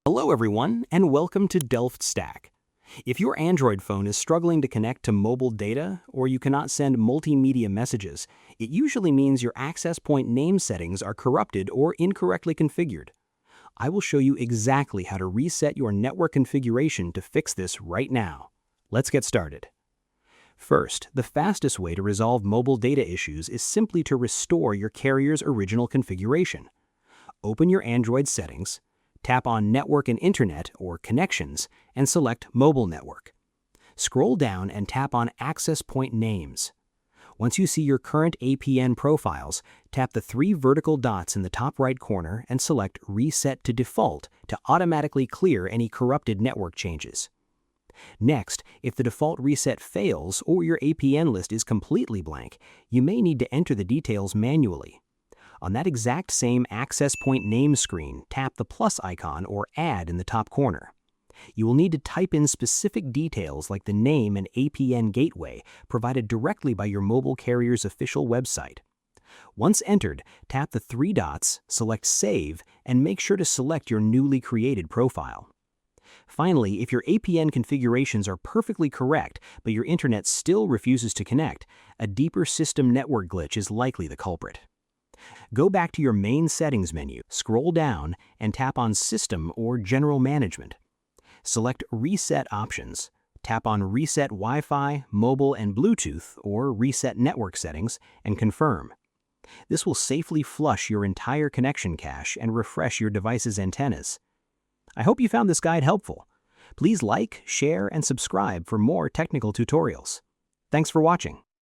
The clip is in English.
Hello everyone, and welcome to Delft Stack. If your Android phone is struggling to connect to mobile data or you cannot send multimedia messages, it usually means your access point name settings are corrupted or incorrectly configured. I will show you exactly how to reset your network configuration to fix this right now. Let's get started. First, the fastest way to resolve mobile data issues is simply to restore your carrier's original configuration. Open your Android settings, tap on Network and Internet or Connections, and select Mobile Network. Scroll down and tap on Access Point Names. Once you see your current APN profiles, tap the three vertical dots in the top right corner and select Reset to Default to automatically clear any corrupted network changes. Next, if the default reset fails or your APN list is completely blank, you may need to enter the details manually. On that exact same access point name screen, tap the plus icon or add in the top corner. You will need to type in specific details like the name and APN gateway provided directly by your mobile carrier's official website. Once entered, tap the three dots, select Save, and make sure to select your newly created profile. Finally, if your APN configurations are perfectly correct but your internet still refuses to connect, a deeper system network glitch is likely the culprit. Go back to your main settings menu, scroll down, and tap on System or General Management. Select Reset Options, tap on Reset Wi-Fi, Mobile, and Bluetooth or Reset Network Settings, and confirm. This will safely flush your entire connection cache and refresh your device's antennas. I hope you found this guide helpful. Please like, share, and subscribe for more technical tutorials. Thanks for watching.